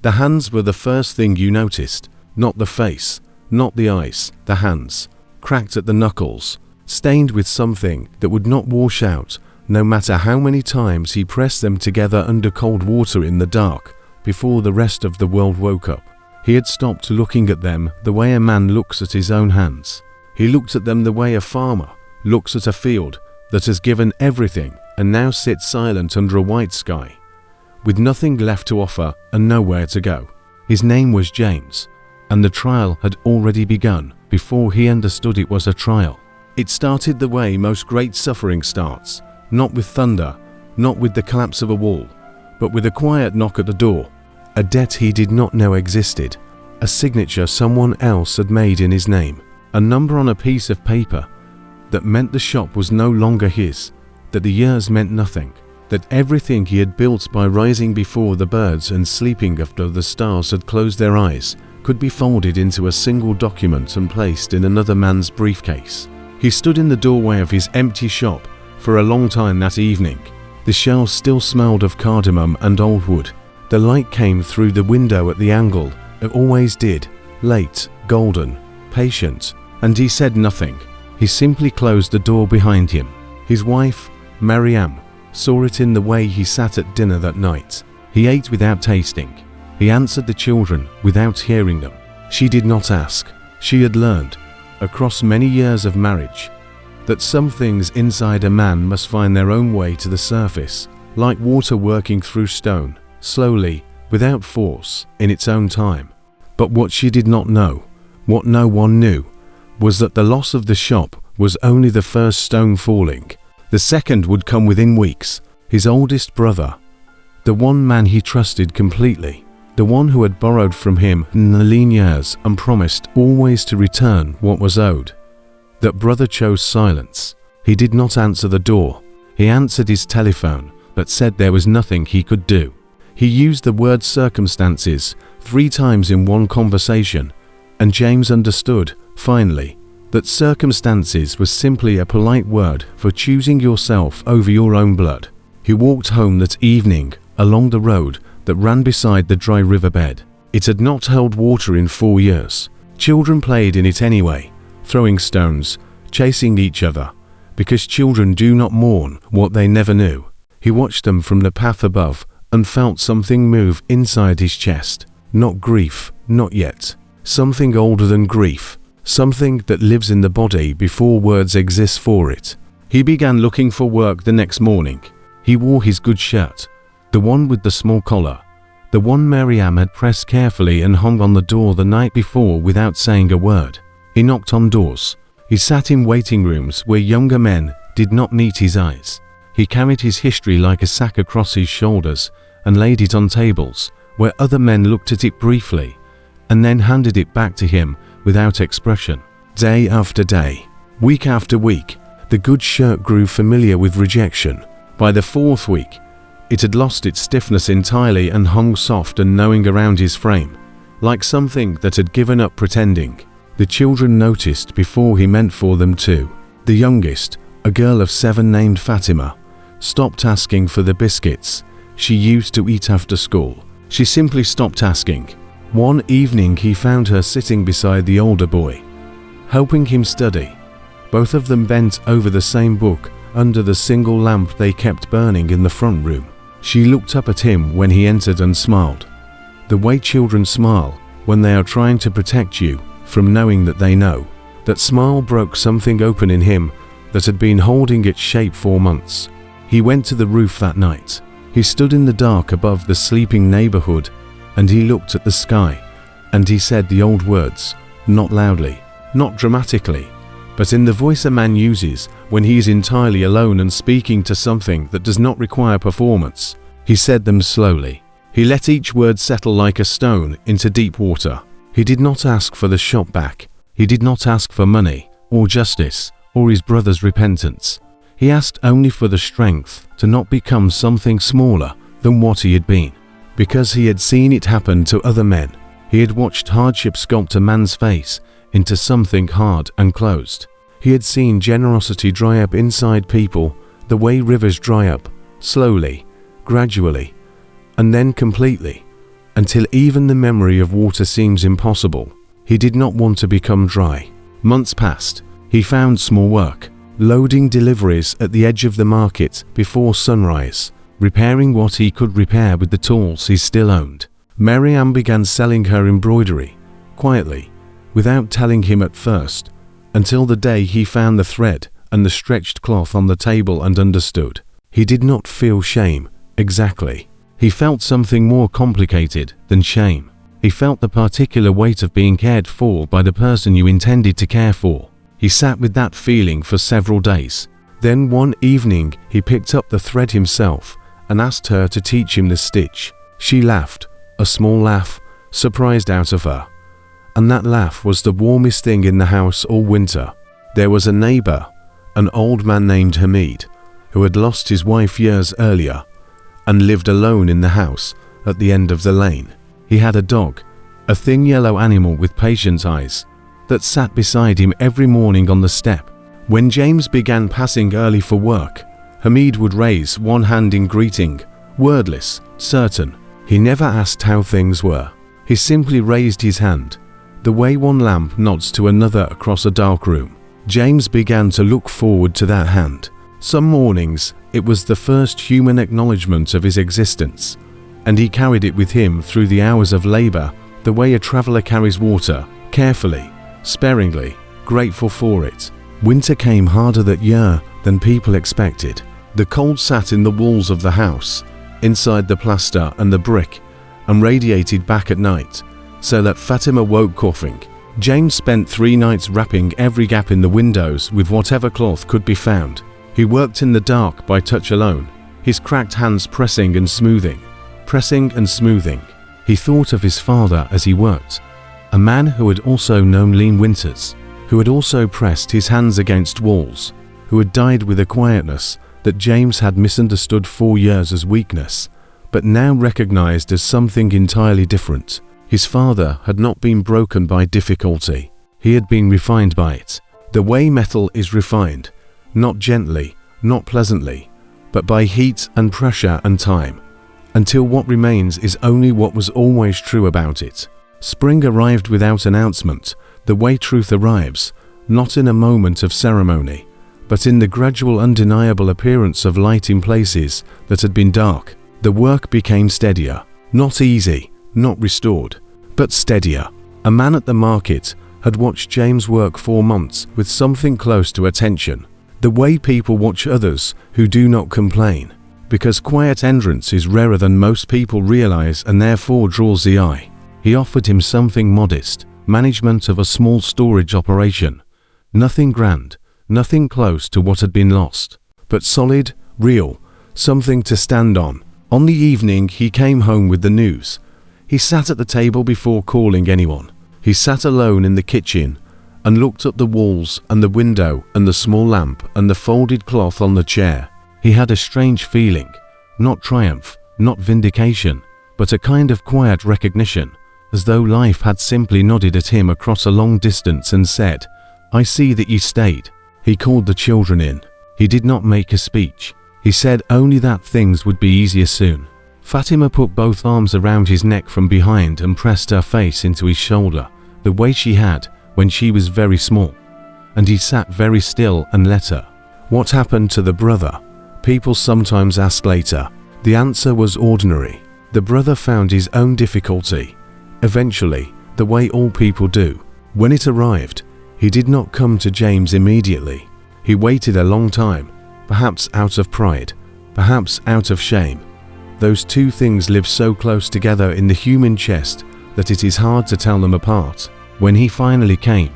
The hands were the first thing you noticed, not the face, not the eyes, the hands, cracked at the knuckles, stained with something that would not wash out, no matter how many times he pressed them together under cold water in the dark, before the rest of the world woke up. He had stopped looking at them the way a man looks at his own hands. He looked at them the way a farmer looks at a field that has given everything and now sits silent under a white sky, with nothing left to offer and nowhere to go. His name was James, and the trial had already begun before he understood it was a trial. It started the way most great suffering starts, not with thunder, not with the collapse of a wall, but with a quiet knock at the door, a debt he did not know existed, a signature someone else had made in his name, a number on a piece of paper that meant the shop was no longer his, that the years meant nothing, that everything he had built by rising before the birds and sleeping after the stars had closed their eyes could be folded into a single document and placed in another man's briefcase. He stood in the doorway of his empty shop for a long time that evening. The shelves still smelled of cardamom and old wood. The light came through the window at the angle it always did, late, golden, patient, and he said nothing. He simply closed the door behind him. His wife, Mariam, saw it in the way he sat at dinner that night. He ate without tasting. He answered the children without hearing them. She did not ask. She had learned, across many years of marriage, that some things inside a man must find their own way to the surface, like water working through stone, slowly, without force, in its own time. But what she did not know, what no one knew, was that the loss of the shop was only the first stone falling. The second would come within weeks. His oldest brother, the one man he trusted completely, the one who had borrowed from him in the lean years and promised always to return what was owed. That brother chose silence. He did not answer the door. He answered his telephone, but said there was nothing he could do. He used the word circumstances 3 times in one conversation, and James understood, finally, that circumstances was simply a polite word for choosing yourself over your own blood. He walked home that evening along the road that ran beside the dry riverbed. It had not held water in 4 years. Children played in it anyway, throwing stones, chasing each other, because children do not mourn what they never knew. He watched them from the path above and felt something move inside his chest. Not grief, not yet. Something older than grief, something that lives in the body before words exist for it. He began looking for work the next morning. He wore his good shirt, the one with the small collar, the one Mariam had pressed carefully and hung on the door the night before without saying a word. He knocked on doors. He sat in waiting rooms where younger men did not meet his eyes. He carried his history like a sack across his shoulders and laid it on tables where other men looked at it briefly and then handed it back to him without expression. Day after day, week after week, the good shirt grew familiar with rejection. By the 4th week, it had lost its stiffness entirely and hung soft and knowing around his frame, like something that had given up pretending. The children noticed before he meant for them to. The youngest, a girl of 7 named Fatima, stopped asking for the biscuits she used to eat after school. She simply stopped asking. One evening he found her sitting beside the older boy, helping him study. Both of them bent over the same book under the single lamp they kept burning in the front room. She looked up at him when he entered and smiled. The way children smile when they are trying to protect you from knowing that they know. That smile broke something open in him that had been holding its shape for months. He went to the roof that night. He stood in the dark above the sleeping neighborhood, and he looked at the sky, and he said the old words, not loudly, not dramatically, but in the voice a man uses when he is entirely alone and speaking to something that does not require performance. He said them slowly. He let each word settle like a stone into deep water. He did not ask for the shop back. He did not ask for money, or justice, or his brother's repentance. He asked only for the strength to not become something smaller than what he had been. Because he had seen it happen to other men. He had watched hardship sculpt a man's face into something hard and closed. He had seen generosity dry up inside people the way rivers dry up, slowly, gradually, and then completely. until even the memory of water seems impossible. He did not want to become dry. Months passed. He found small work, loading deliveries at the edge of the market before sunrise, repairing what he could repair with the tools he still owned. Mary-Ann began selling her embroidery, quietly, without telling him at first, until the day he found the thread and the stretched cloth on the table and understood. He did not feel shame, exactly. He felt something more complicated than shame. He felt the particular weight of being cared for by the person you intended to care for. He sat with that feeling for several days. Then one evening he picked up the thread himself and asked her to teach him the stitch. She laughed, a small laugh, surprised out of her. And that laugh was the warmest thing in the house all winter. There was a neighbor, an old man named Hamid, who had lost his wife years earlier and lived alone in the house at the end of the lane. He had a dog, a thin yellow animal with patient eyes, that sat beside him every morning on the step. When James began passing early for work, Hamid would raise one hand in greeting, wordless, certain. He never asked how things were. He simply raised his hand, the way one lamp nods to another across a dark room. James began to look forward to that hand. Some mornings, it was the first human acknowledgement of his existence, and he carried it with him through the hours of labor, the way a traveler carries water, carefully, sparingly, grateful for it. Winter came harder that year than people expected. The cold sat in the walls of the house, inside the plaster and the brick, and radiated back at night, so that Fatima woke coughing. James spent 3 nights wrapping every gap in the windows with whatever cloth could be found. He worked in the dark by touch alone, his cracked hands pressing and smoothing. He thought of his father as he worked, a man who had also known lean winters, who had also pressed his hands against walls, who had died with a quietness that James had misunderstood for years as weakness, but now recognized as something entirely different. His father had not been broken by difficulty. He had been refined by it. The way metal is refined, not gently, not pleasantly, but by heat and pressure and time, until what remains is only what was always true about it. Spring arrived without announcement, the way truth arrives, not in a moment of ceremony, but in the gradual undeniable appearance of light in places that had been dark. The work became steadier, not easy, not restored, but steadier. A man at the market had watched James work for months with something close to attention, the way people watch others who do not complain, because quiet entrance is rarer than most people realize and therefore draws the eye. He offered him something modest, management of a small storage operation. Nothing grand, nothing close to what had been lost, but solid, real, something to stand on. On the evening he came home with the news. He sat at the table before calling anyone. He sat alone in the kitchen and looked at the walls and the window and the small lamp and the folded cloth on the chair. He had a strange feeling, not triumph, not vindication, but a kind of quiet recognition, as though life had simply nodded at him across a long distance and said, "I see that you stayed." He called the children in. He did not make a speech. He said only that things would be easier soon. Fatima put both arms around his neck from behind and pressed her face into his shoulder, the way she had when she was very small. And he sat very still and let her. What happened to the brother? People sometimes ask later. The answer was ordinary. The brother found his own difficulty. Eventually, the way all people do. When it arrived, he did not come to James immediately. He waited a long time, perhaps out of pride, perhaps out of shame. Those two things live so close together in the human chest that it is hard to tell them apart. When he finally came,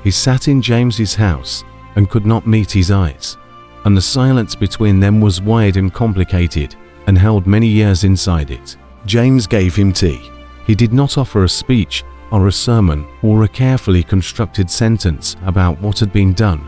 he sat in James's house and could not meet his eyes, and the silence between them was wide and complicated and held many years inside it. James gave him tea. He did not offer a speech or a sermon or a carefully constructed sentence about what had been done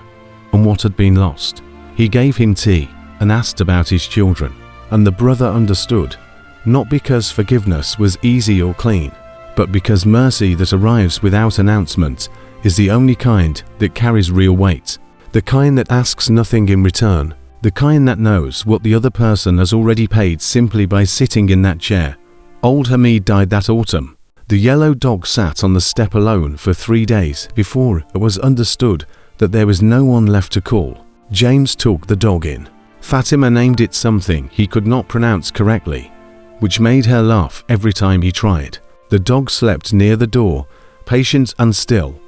and what had been lost. He gave him tea and asked about his children, and the brother understood, not because forgiveness was easy or clean, but because mercy that arrives without announcement is the only kind that carries real weight, the kind that asks nothing in return, the kind that knows what the other person has already paid simply by sitting in that chair, Old Hamid died that autumn. The yellow dog sat on the step alone for 3 days before it was understood that there was no one left to call. James took the dog in. Fatima named it something he could not pronounce correctly, which made her laugh every time he tried. The dog slept near the door, patient and still,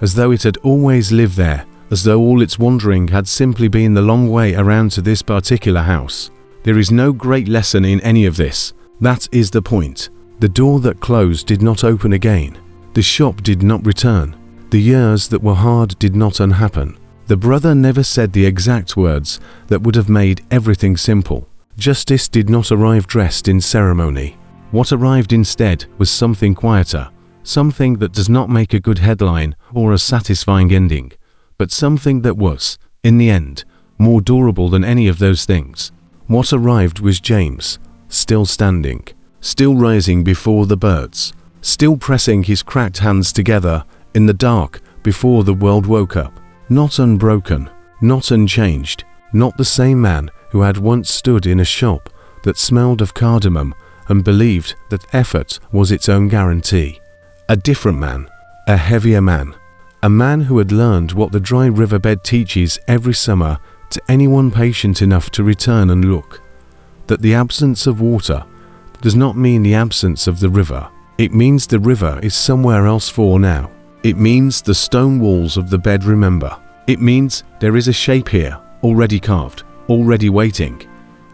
as though it had always lived there, as though all its wandering had simply been the long way around to this particular house. There is no great lesson in any of this. That is the point. The door that closed did not open again. The shop did not return. The years that were hard did not unhappen. The brother never said the exact words that would have made everything simple. Justice did not arrive dressed in ceremony. What arrived instead was something quieter, something that does not make a good headline or a satisfying ending, but something that was, in the end, more durable than any of those things. What arrived was James, still standing, still rising before the birds, still pressing his cracked hands together in the dark before the world woke up. Not unbroken, not unchanged, not the same man who had once stood in a shop that smelled of cardamom and believed that effort was its own guarantee. A different man, a heavier man, a man who had learned what the dry riverbed teaches every summer to anyone patient enough to return and look, that the absence of water does not mean the absence of the river. It means the river is somewhere else for now. It means the stone walls of the bed remember. It means there is a shape here, already carved, already waiting,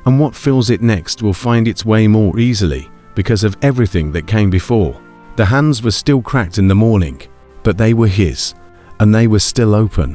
and what fills it next will find its way more easily because of everything that came before. The hands were still cracked in the morning, but they were his, and they were still open.